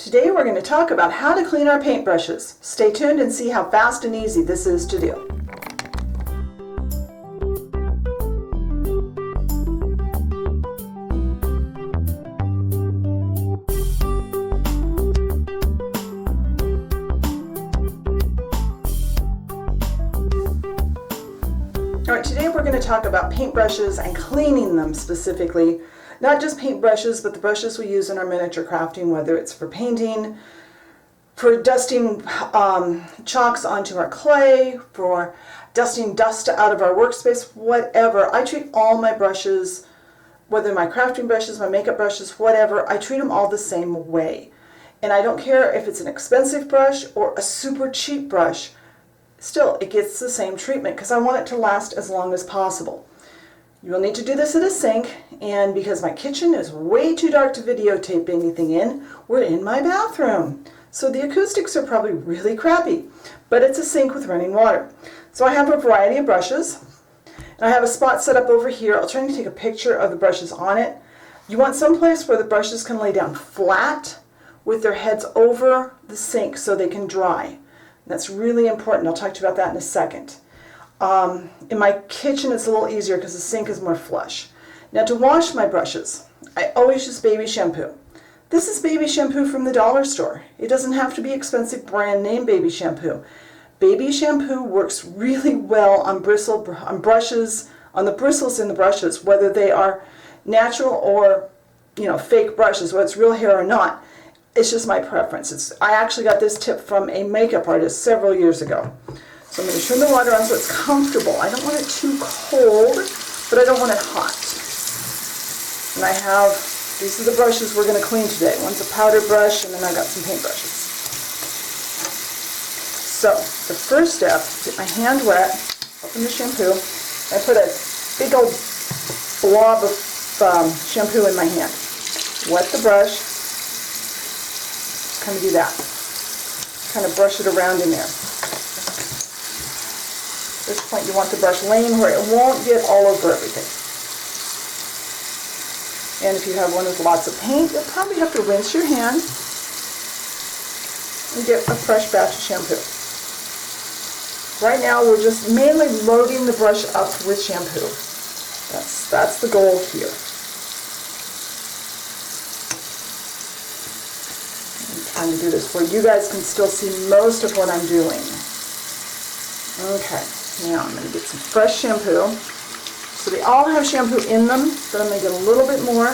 Today we're going to talk about how to clean our paintbrushes. Stay tuned and see how fast and easy this is to do. Alright, today we're going to talk about paintbrushes and cleaning them specifically. Not just paintbrushes, but the brushes we use in our miniature crafting, whether it's for painting, for dusting chalks onto our clay, for dusting dust out of our workspace, whatever. I treat all my brushes, whether my crafting brushes, my makeup brushes, whatever, I treat them all the same way. And I don't care if it's an expensive brush or a super cheap brush, still it gets the same treatment because I want it to last as long as possible. You will need to do this at a sink, and because my kitchen is way too dark to videotape anything in, we're in my bathroom. So the acoustics are probably really crappy, but it's a sink with running water. So I have a variety of brushes, and I have a spot set up over here. I'll try to take a picture of the brushes on it. You want some place where the brushes can lay down flat with their heads over the sink so they can dry. That's really important. I'll talk to you about that in a second. In my kitchen it's a little easier because the sink is more flush. Now to wash my brushes, I always use baby shampoo. This is baby shampoo from the dollar store. It doesn't have to be expensive brand name baby shampoo. Baby shampoo works really well on brushes, on the bristles in the brushes, whether they are natural or fake brushes, whether it's real hair or not. It's just my preference. I actually got this tip from a makeup artist several years ago. So I'm going to turn the water on so it's comfortable. I don't want it too cold, but I don't want it hot. And these are the brushes we're going to clean today. One's a powder brush, and then I got some paint brushes. So the first step, get my hand wet, open the shampoo. I put a big old blob of shampoo in my hand. Wet the brush. Just kind of do that. Kind of brush it around in there. At this point you want the brush laying where it won't get all over everything. And if you have one with lots of paint, you'll probably have to rinse your hand and get a fresh batch of shampoo. Right now we're just mainly loading the brush up with shampoo. That's the goal here. I'm trying to do this where you guys can still see most of what I'm doing. Okay. Now I'm going to get some fresh shampoo. So they all have shampoo in them, but I'm going to get a little bit more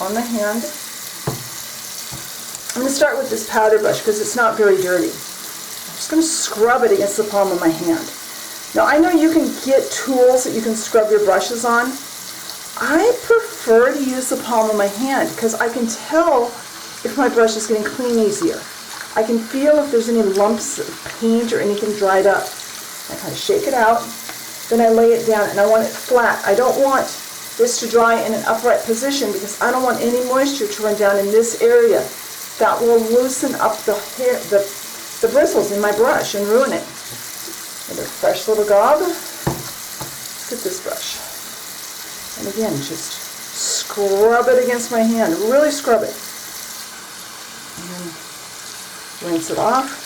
on the hand. I'm going to start with this powder brush because it's not very dirty. I'm just going to scrub it against the palm of my hand. Now I know you can get tools that you can scrub your brushes on. I prefer to use the palm of my hand because I can tell if my brush is getting clean easier. I can feel if there's any lumps of paint or anything dried up. I kind of shake it out, then I lay it down, and I want it flat. I don't want this to dry in an upright position because I don't want any moisture to run down in this area. That will loosen up the hair, the bristles in my brush and ruin it. With a fresh little gob, look at this brush. And again, just scrub it against my hand, really scrub it. And then rinse it off.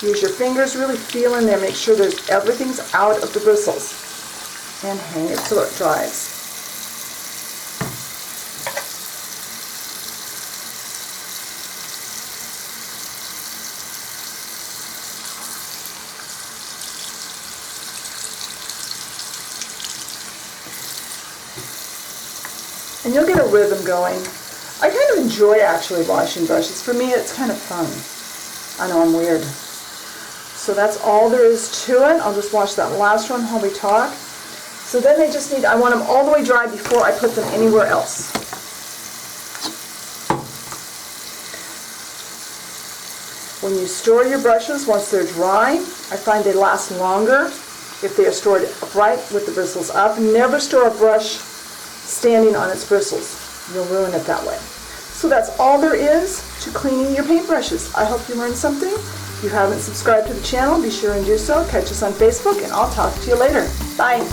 Use your fingers, really feel in there, make sure everything's out of the bristles, and hang it till it dries. And you'll get a rhythm going. I kind of enjoy actually washing brushes. For me, it's kind of fun. I know I'm weird. So that's all there is to it. I'll just wash that last one while we talk. So then I want them all the way dry before I put them anywhere else. When you store your brushes, once they're dry, I find they last longer if they are stored upright with the bristles up. Never store a brush standing on its bristles. You'll ruin it that way. So that's all there is to cleaning your paintbrushes. I hope you learned something. If you haven't subscribed to the channel, be sure and do so. Catch us on Facebook, and I'll talk to you later. Bye.